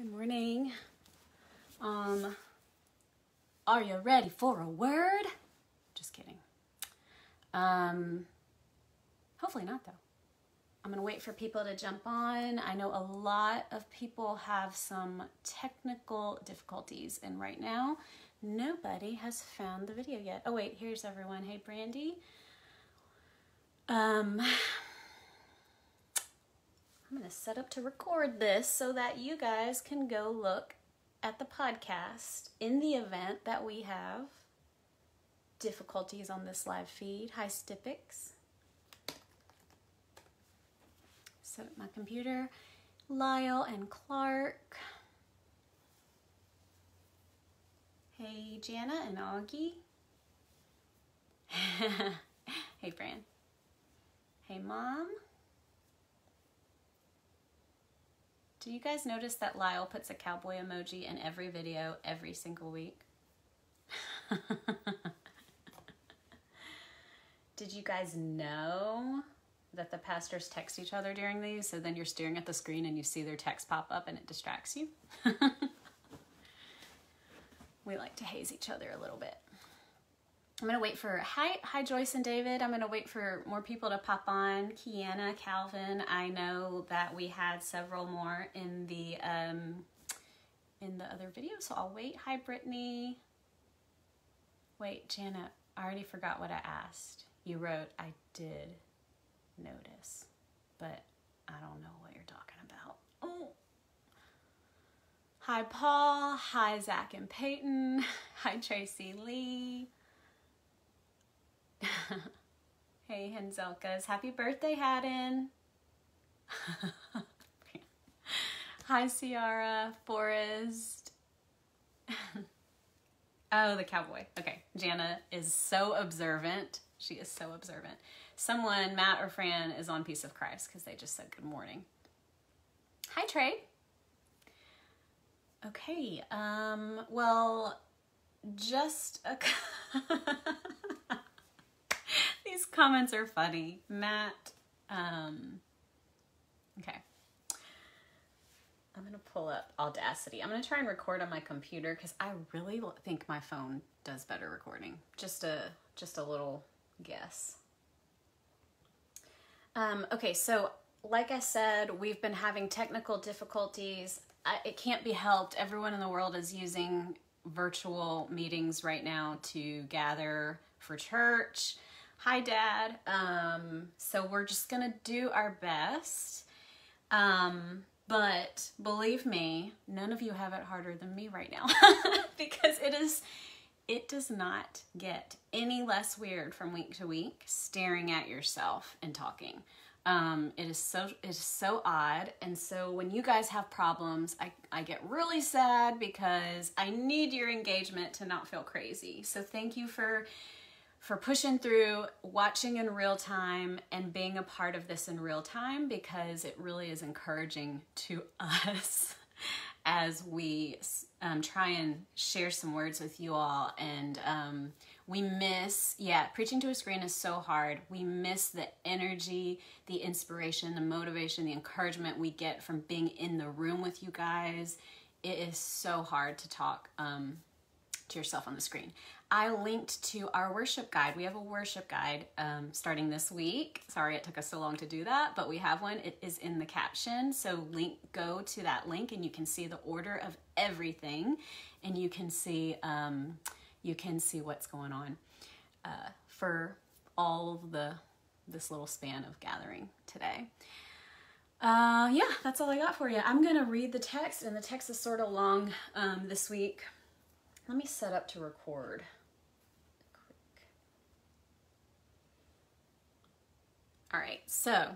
Good morning. Are you ready for a word? Just kidding. Hopefully not, though. I'm gonna wait for people to jump on. I know a lot of people have some technical difficulties, and right now, nobody has found the video yet. Oh wait, here's everyone. Hey, Brandy. I'm gonna set up to record this so that you guys can go look at the podcast in the event that we have difficulties on this live feed. Hi, Stipix. Set up my computer. Lyle and Clark. Hey, Jana and Augie. Hey, Fran. Hey, Mom. Do you guys notice that Lyle puts a cowboy emoji in every video every single week? Did you guys know that the pastors text each other during these, so then you're staring at the screen and you see their text pop up and it distracts you? We like to haze each other a little bit. I'm gonna wait for, hi Joyce and David. I'm gonna wait for more people to pop on. Kiana, Calvin, I know that we had several more in the other video, so I'll wait. Hi Brittany. Wait, Janet, I already forgot what I asked. You wrote, I did notice, but I don't know what you're talking about. Oh. Hi Paul, hi Zach and Peyton, hi Tracy Lee. Hey Henzelkas, happy birthday Haddon. Hi Ciara, Forrest. Oh, the cowboy. Okay, Jana is so observant. She is so observant. Someone, Matt or Fran, is on Peace of Christ because they just said good morning. Hi Trey. Okay, well, just a... These comments are funny. Matt, okay. I'm going to pull up Audacity. I'm going to try and record on my computer because I really think my phone does better recording. Just a little guess. Okay, so like I said, we've been having technical difficulties. It can't be helped. Everyone in the world is using virtual meetings right now to gather for church. Hi, Dad. So we're just gonna do our best. But believe me, none of you have it harder than me right now because it does not get any less weird from week to week staring at yourself and talking. It is so odd. And so when you guys have problems, I get really sad because I need your engagement to not feel crazy. So thank you for pushing through, watching in real time, and being a part of this in real time, because it really is encouraging to us as we try and share some words with you all. And we miss, preaching to a screen is so hard. We miss the energy, the inspiration, the motivation, the encouragement we get from being in the room with you guys. It is so hard to talk to yourself on the screen. I linked to our worship guide. We have a worship guide starting this week. Sorry it took us so long to do that, but we have one. It is in the caption. So go to that link and you can see the order of everything, and you can see what's going on for all of this little span of gathering today. That's all I got for you. I'm gonna read the text, and the text is sort of long this week. Let me set up to record. All right, so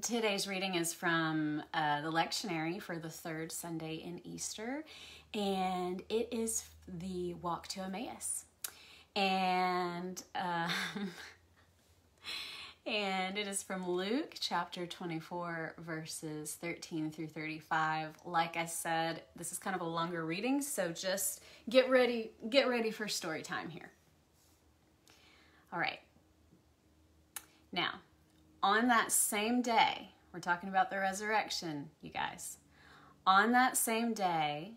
today's reading is from the lectionary for the third Sunday in Easter, and it is the walk to Emmaus. And and it is from Luke chapter 24, verses 13 through 35. Like I said, this is kind of a longer reading, so just get ready for story time here. All right. Now, on that same day, we're talking about the resurrection, you guys. On that same day,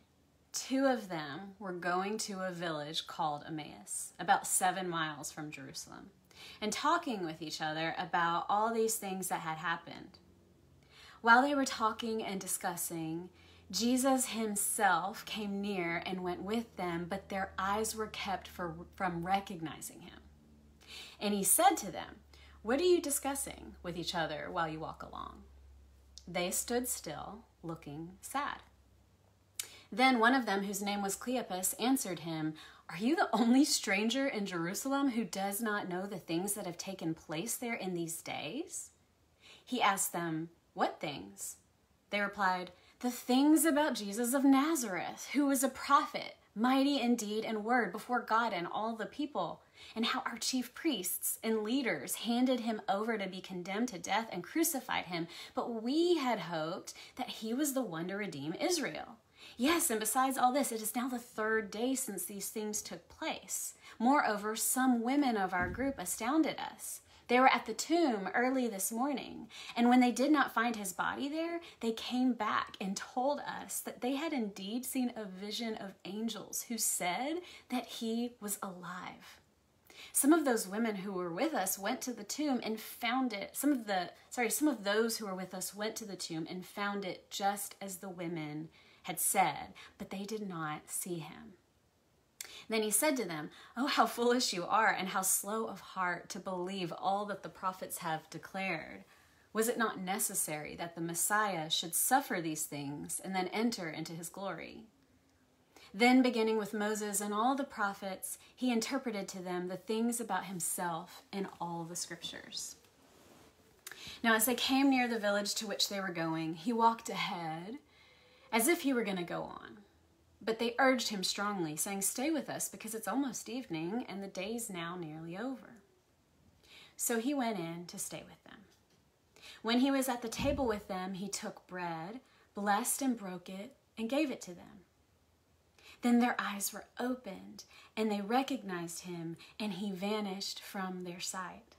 two of them were going to a village called Emmaus, about 7 miles from Jerusalem, and talking with each other about all these things that had happened. While they were talking and discussing, Jesus himself came near and went with them, but their eyes were kept from recognizing him. And he said to them, "What are you discussing with each other while you walk along?" They stood still, looking sad. Then one of them, whose name was Cleopas, answered him, "Are you the only stranger in Jerusalem who does not know the things that have taken place there in these days?" He asked them, "What things?" They replied, "The things about Jesus of Nazareth, who was a prophet, mighty in deed and word before God and all the people, and how our chief priests and leaders handed him over to be condemned to death and crucified him. But we had hoped that he was the one to redeem Israel. Yes, and besides all this, it is now the 3rd day since these things took place. Moreover, some women of our group astounded us. They were at the tomb early this morning, and when they did not find his body there, they came back and told us that they had indeed seen a vision of angels who said that he was alive. Some of those women who were with us went to the tomb and found it. Some of those who were with us went to the tomb and found it just as the women had said, but they did not see him." Then he said to them, "Oh, how foolish you are, and how slow of heart to believe all that the prophets have declared. Was it not necessary that the Messiah should suffer these things and then enter into his glory?" Then, beginning with Moses and all the prophets, he interpreted to them the things about himself in all the scriptures. Now, as they came near the village to which they were going, he walked ahead as if he were going to go on. But they urged him strongly, saying, "Stay with us, because it's almost evening, and the day's now nearly over." So he went in to stay with them. When he was at the table with them, he took bread, blessed and broke it, and gave it to them. Then their eyes were opened, and they recognized him, and he vanished from their sight.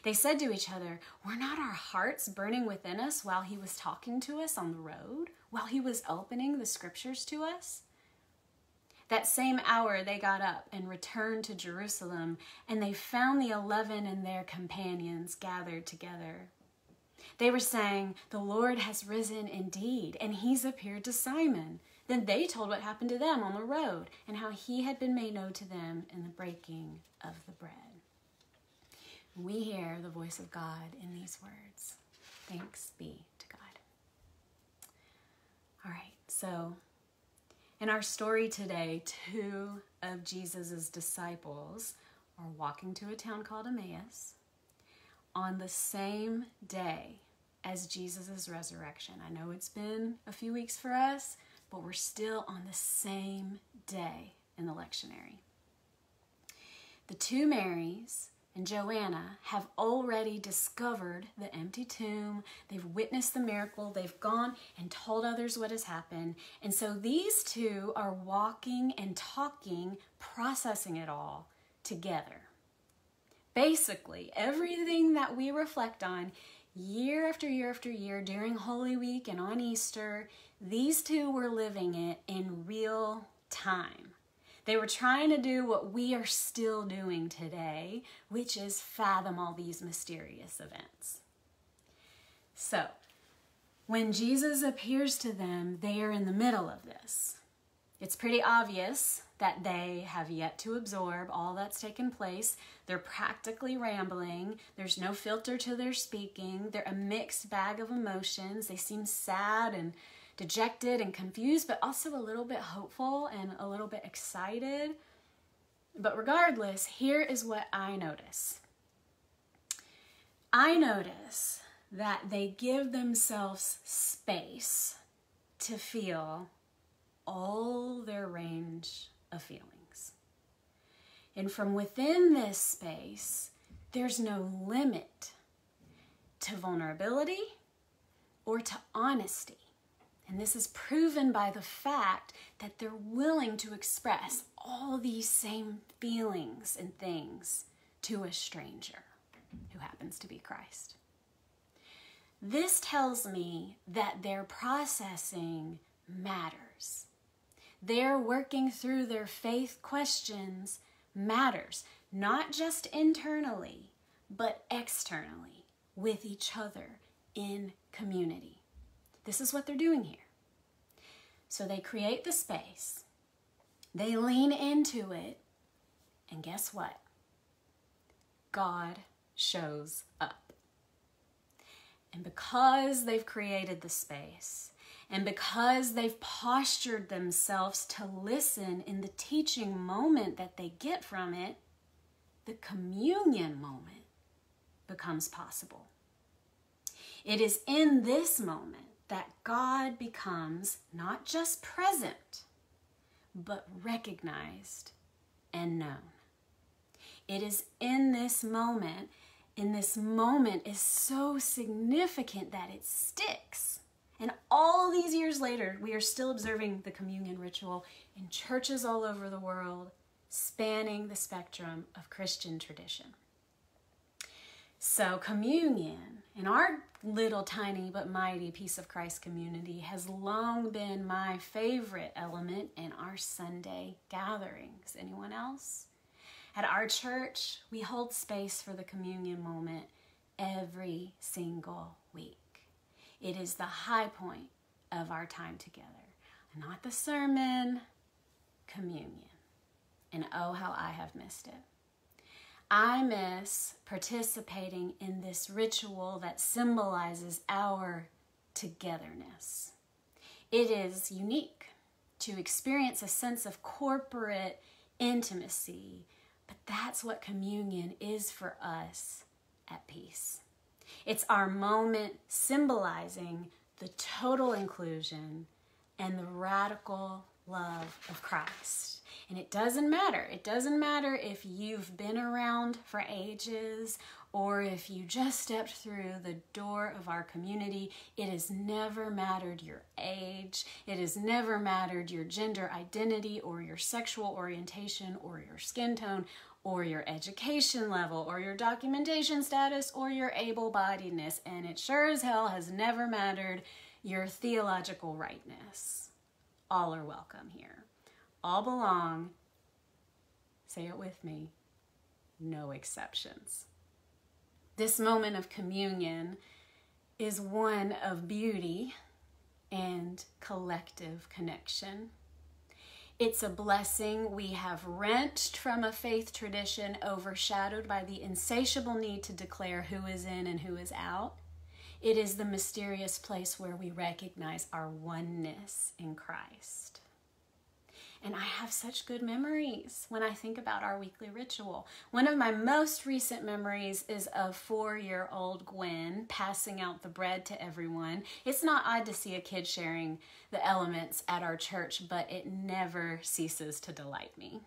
They said to each other, "Were not our hearts burning within us while he was talking to us on the road, while he was opening the scriptures to us?" That same hour they got up and returned to Jerusalem, and they found the 11 and their companions gathered together. They were saying, "The Lord has risen indeed, and he's appeared to Simon." Then they told what happened to them on the road, and how he had been made known to them in the breaking of the bread. We hear the voice of God in these words. Thanks be to God. All right, so in our story today, 2 of Jesus' disciples are walking to a town called Emmaus on the same day as Jesus' resurrection. I know it's been a few weeks for us, but we're still on the same day in the lectionary. The 2 Marys and Joanna have already discovered the empty tomb. They've witnessed the miracle. They've gone and told others what has happened. And so these 2 are walking and talking, processing it all together. Basically, everything that we reflect on year after year after year during Holy Week and on Easter, these 2 were living it in real time. They were trying to do what we are still doing today, which is fathom all these mysterious events. So, when Jesus appears to them, they are in the middle of this. It's pretty obvious that they have yet to absorb all that's taken place. They're practically rambling. There's no filter to their speaking. They're a mixed bag of emotions. They seem sad and dejected and confused, but also a little bit hopeful and a little bit excited. But regardless, here is what I notice. I notice that they give themselves space to feel all their range of feelings. And from within this space, there's no limit to vulnerability or to honesty. And this is proven by the fact that they're willing to express all these same feelings and things to a stranger who happens to be Christ. This tells me that their processing matters. Their working through their faith questions matters, not just internally, but externally, with each other in community. This is what they're doing here. So they create the space, they lean into it, and guess what? God shows up. And because they've created the space, and because they've postured themselves to listen in the teaching moment that they get from it, the communion moment becomes possible. It is in this moment that God becomes not just present, but recognized and known. It is in this moment is so significant that it sticks. And all these years later, we are still observing the communion ritual in churches all over the world, spanning the spectrum of Christian tradition. So communion, in our little tiny but mighty Peace of Christ community, has long been my favorite element in our Sunday gatherings. Anyone else? At our church, we hold space for the communion moment every single week. It is the high point of our time together. Not the sermon, communion. And oh, how I have missed it. I miss participating in this ritual that symbolizes our togetherness. It is unique to experience a sense of corporate intimacy, but that's what communion is for us at Peace. It's our moment symbolizing the total inclusion and the radical love of Christ. And it doesn't matter. It doesn't matter if you've been around for ages or if you just stepped through the door of our community. It has never mattered your age. It has never mattered your gender identity or your sexual orientation or your skin tone or your education level or your documentation status or your able-bodiedness. And it sure as hell has never mattered your theological rightness. All are welcome here. All belong, say it with me, no exceptions. This moment of communion is one of beauty and collective connection. It's a blessing we have wrenched from a faith tradition overshadowed by the insatiable need to declare who is in and who is out. It is the mysterious place where we recognize our oneness in Christ. And I have such good memories when I think about our weekly ritual. One of my most recent memories is of 4-year-old Gwen passing out the bread to everyone. It's not odd to see a kid sharing the elements at our church, but it never ceases to delight me.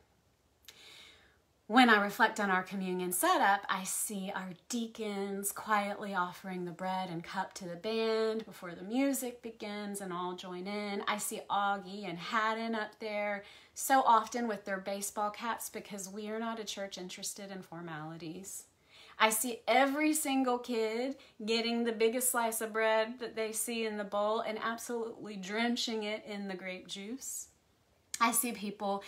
When I reflect on our communion setup, I see our deacons quietly offering the bread and cup to the band before the music begins and all join in. I see Augie and Haddon up there so often with their baseball caps because we are not a church interested in formalities. I see every single kid getting the biggest slice of bread that they see in the bowl and absolutely drenching it in the grape juice. I see people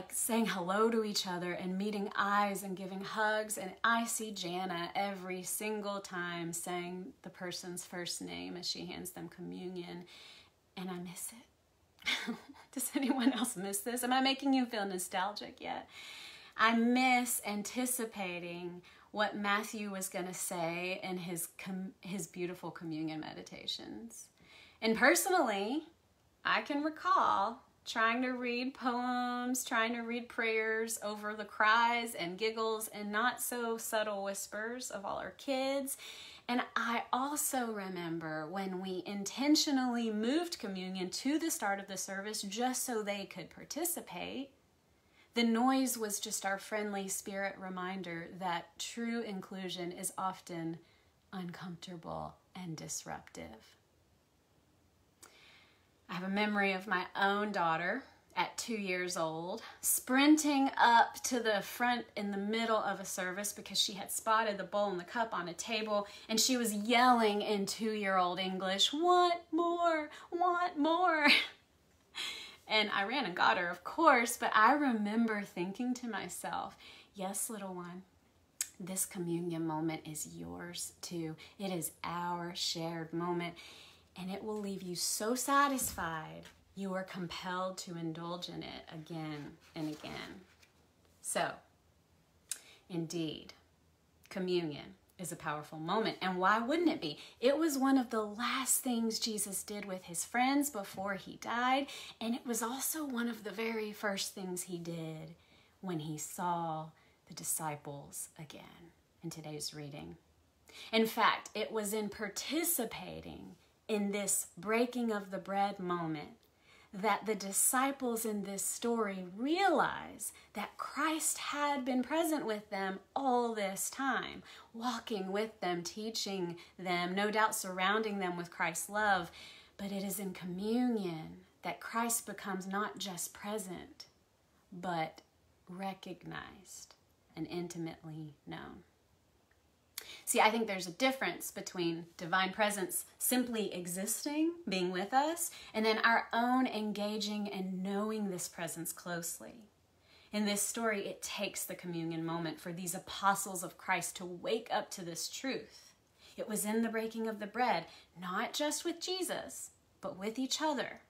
saying hello to each other and meeting eyes and giving hugs. And I see Jana every single time saying the person's first name as she hands them communion. And I miss it. Does anyone else miss this? Am I making you feel nostalgic yet? I miss anticipating what Matthew was going to say in his beautiful communion meditations. And personally, I can recall trying to read poems, trying to read prayers over the cries and giggles and not so subtle whispers of all our kids. And I also remember when we intentionally moved communion to the start of the service just so they could participate. The noise was just our friendly spirit reminder that true inclusion is often uncomfortable and disruptive. I have a memory of my own daughter at 2 years old, sprinting up to the front in the middle of a service because she had spotted the bowl and the cup on a table, and she was yelling in 2-year-old English, "Want more, want more." And I ran and got her, of course, but I remember thinking to myself, yes, little one, this communion moment is yours too. It is our shared moment, and it will leave you so satisfied you are compelled to indulge in it again and again. So, indeed, communion is a powerful moment. And why wouldn't it be? It was one of the last things Jesus did with his friends before he died. And it was also one of the very first things he did when he saw the disciples again in today's reading. In fact, it was in participating in this breaking of the bread moment that the disciples in this story realize that Christ had been present with them all this time, walking with them, teaching them, no doubt surrounding them with Christ's love. But it is in communion that Christ becomes not just present, but recognized and intimately known. See, I think there's a difference between divine presence simply existing, being with us, and then our own engaging and knowing this presence closely. In this story, it takes the communion moment for these apostles of Christ to wake up to this truth. It was in the breaking of the bread, not just with Jesus, but with each other,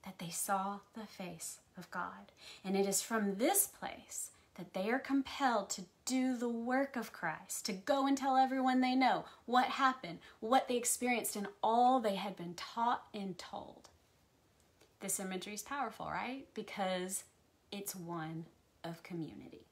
that they saw the face of God. And it is from this place that they are compelled to do the work of Christ, to go and tell everyone they know what happened, what they experienced, and all they had been taught and told. This imagery is powerful, right? Because it's one of community.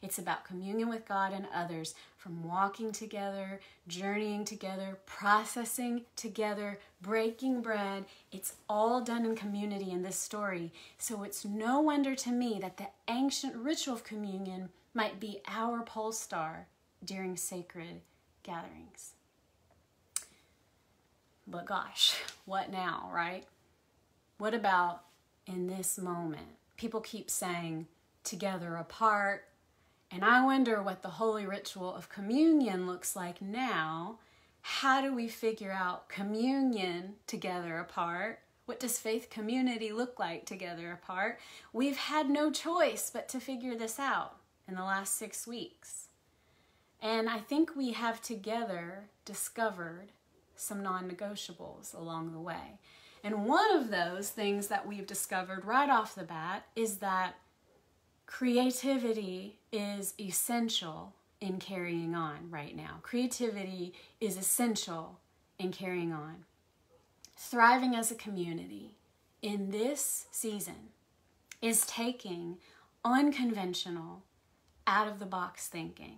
It's about communion with God and others, from walking together, journeying together, processing together, breaking bread. It's all done in community in this story. So it's no wonder to me that the ancient ritual of communion might be our pole star during sacred gatherings. But gosh, what now, right? What about in this moment? People keep saying together apart, and I wonder what the holy ritual of communion looks like now. How do we figure out communion together apart? What does faith community look like together apart? We've had no choice but to figure this out in the last 6 weeks. And I think we have together discovered some non-negotiables along the way. And one of those things that we've discovered right off the bat is that creativity is essential in carrying on right now. Creativity is essential in carrying on. Thriving as a community in this season is taking unconventional, out-of-the-box thinking.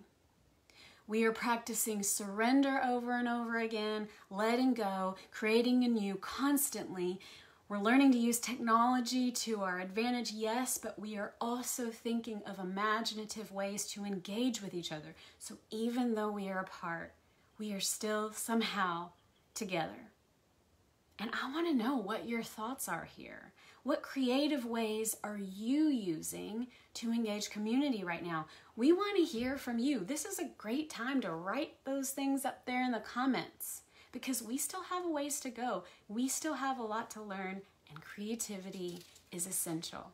We are practicing surrender over and over again, letting go, creating anew constantly. We're learning to use technology to our advantage, yes, but we are also thinking of imaginative ways to engage with each other. So even though we are apart, we are still somehow together. And I want to know what your thoughts are here. What creative ways are you using to engage community right now? We want to hear from you. This is a great time to write those things up there in the comments, because we still have a ways to go. We still have a lot to learn, and creativity is essential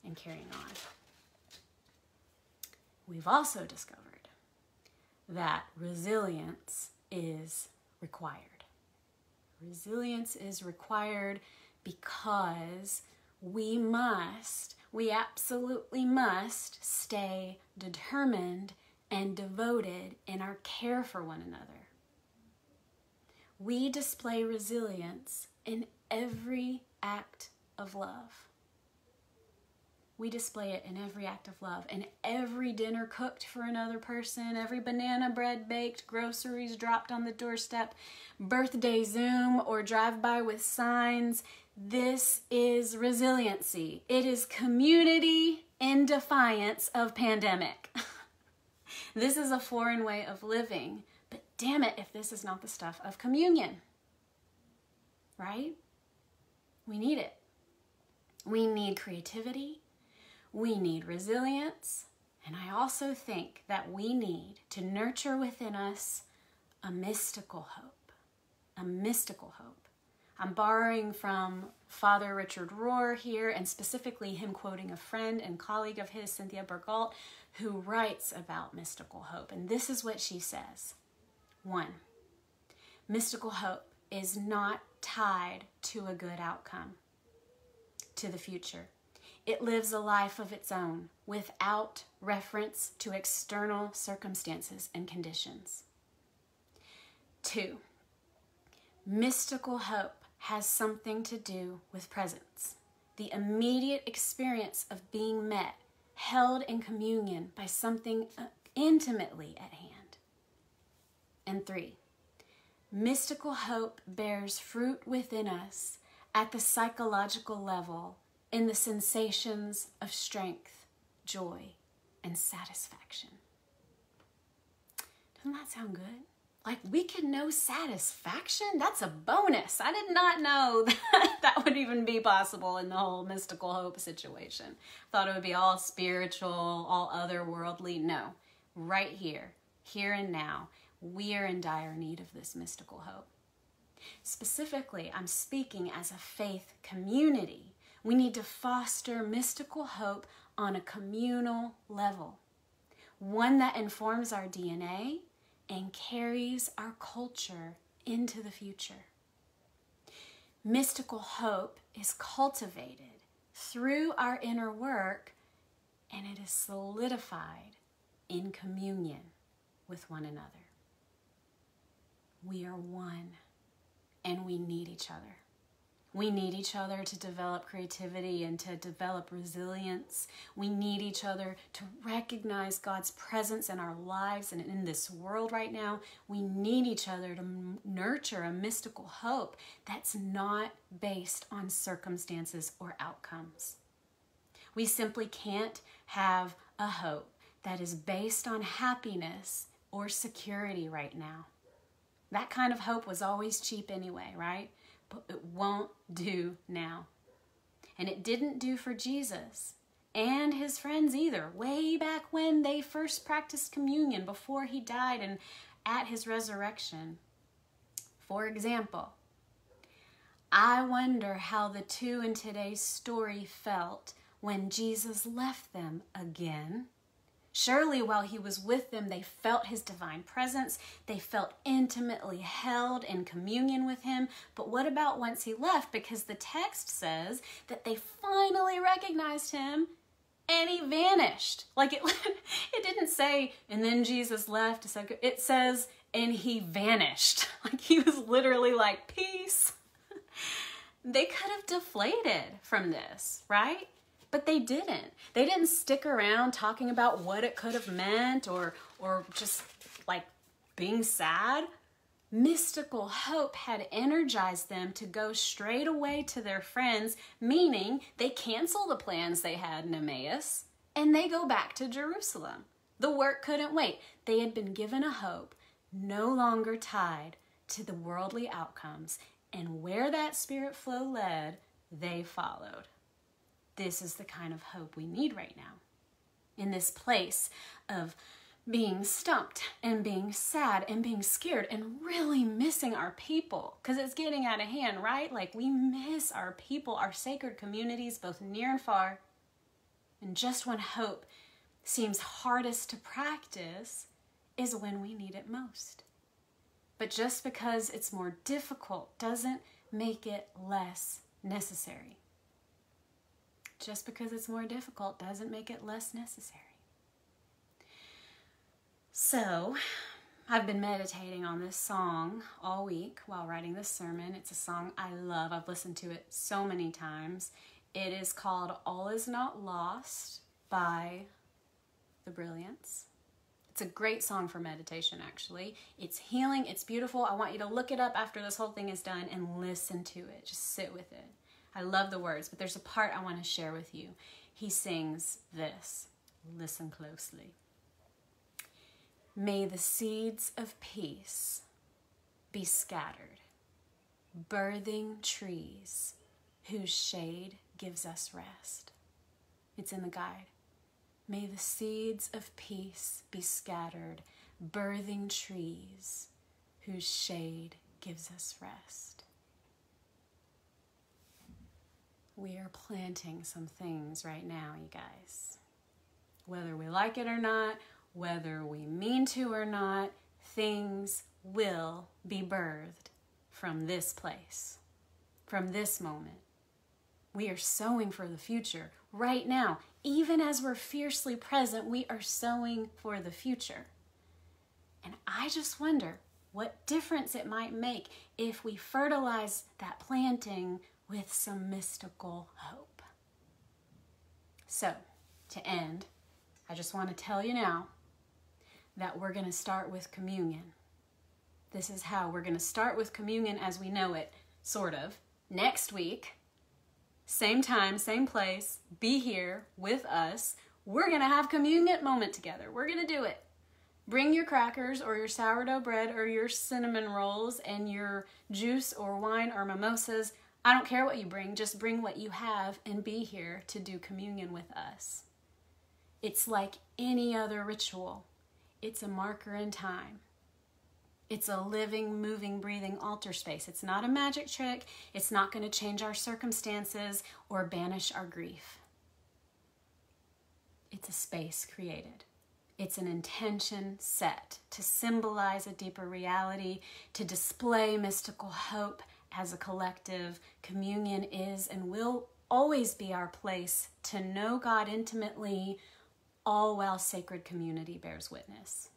in carrying on. We've also discovered that resilience is required. Resilience is required because we absolutely must stay determined and devoted in our care for one another. We display resilience in every act of love. We display it in every act of love, in every dinner cooked for another person, every banana bread baked, groceries dropped on the doorstep, birthday Zoom or drive-by with signs. This is resiliency. It is community in defiance of pandemic. This is a foreign way of living, but damn it if this is not the stuff of communion, right? We need it. We need creativity. We need resilience. And I also think that we need to nurture within us a mystical hope. A mystical hope. I'm borrowing from Father Richard Rohr here, and specifically him quoting a friend and colleague of his, Cynthia Bergault, who writes about mystical hope. And this is what she says. 1, mystical hope is not tied to a good outcome, to the future. It lives a life of its own without reference to external circumstances and conditions. 2, mystical hope has something to do with presence, the immediate experience of being met, held in communion by something intimately at hand. And 3, mystical hope bears fruit within us at the psychological level in the sensations of strength, joy, and satisfaction. Doesn't that sound good? Like, we can know satisfaction? That's a bonus. I did not know that would even be possible in the whole mystical hope situation. Thought it would be all spiritual, all otherworldly. No, right here and now, we are in dire need of this mystical hope. Specifically, I'm speaking as a faith community. We need to foster mystical hope on a communal level, one that informs our DNA and carries our culture into the future. Mystical hope is cultivated through our inner work, and it is solidified in communion with one another. We are one, and we need each other. We need each other to develop creativity and to develop resilience. We need each other to recognize God's presence in our lives and in this world right now. We need each other to nurture a mystical hope that's not based on circumstances or outcomes. We simply can't have a hope that is based on happiness or security right now. That kind of hope was always cheap anyway, right? But it won't do now. And it didn't do for Jesus and his friends either, way back when they first practiced communion before he died and at his resurrection. For example, I wonder how the 2 in today's story felt when Jesus left them again. Surely while he was with them, they felt his divine presence. They felt intimately held in communion with him. But what about once he left? Because the text says that they finally recognized him and he vanished. Like it didn't say, and then Jesus left. It says, and he vanished. Like he was literally like, peace. They could have deflated from this, right? But they didn't. They didn't stick around talking about what it could have meant or just like being sad. Mystical hope had energized them to go straight away to their friends, meaning they cancel the plans they had in Emmaus and they go back to Jerusalem. The work couldn't wait. They had been given a hope no longer tied to the worldly outcomes, and where that spirit flow led, they followed. This is the kind of hope we need right now. In this place of being stumped and being sad and being scared and really missing our people, because it's getting out of hand, right? Like we miss our people, our sacred communities, both near and far. And just when hope seems hardest to practice is when we need it most. But just because it's more difficult doesn't make it less necessary. Just because it's more difficult doesn't make it less necessary. So, I've been meditating on this song all week while writing this sermon. It's a song I love. I've listened to it so many times. It is called All Is Not Lost by The Brilliance. It's a great song for meditation, actually. It's healing. It's beautiful. I want you to look it up after this whole thing is done and listen to it. Just sit with it. I love the words, but there's a part I want to share with you. He sings this. Listen closely. May the seeds of peace be scattered, birthing trees whose shade gives us rest. It's in the guide. May the seeds of peace be scattered, birthing trees whose shade gives us rest. We are planting some things right now, you guys. Whether we like it or not, whether we mean to or not, things will be birthed from this place, from this moment. We are sowing for the future right now. Even as we're fiercely present, we are sowing for the future. And I just wonder what difference it might make if we fertilize that planting with some mystical hope. So, to end, I just want to tell you now that we're going to start with communion. This is how we're going to start with communion as we know it, sort of. Next week, same time, same place, be here with us. We're going to have communion moment together. We're going to do it. Bring your crackers or your sourdough bread or your cinnamon rolls and your juice or wine or mimosas. I don't care what you bring, just bring what you have and be here to do communion with us. It's like any other ritual. It's a marker in time. It's a living, moving, breathing altar space. It's not a magic trick. It's not going to change our circumstances or banish our grief. It's a space created. It's an intention set to symbolize a deeper reality, to display mystical hope as a collective. Communion is and will always be our place to know God intimately, all while sacred community bears witness.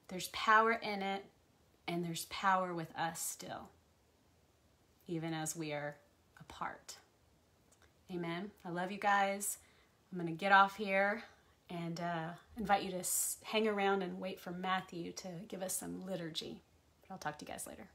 There's power in it, and there's power with us still, even as we are apart. Amen. I love you guys. I'm going to get off here and invite you to hang around and wait for Matthew to give us some liturgy. But I'll talk to you guys later.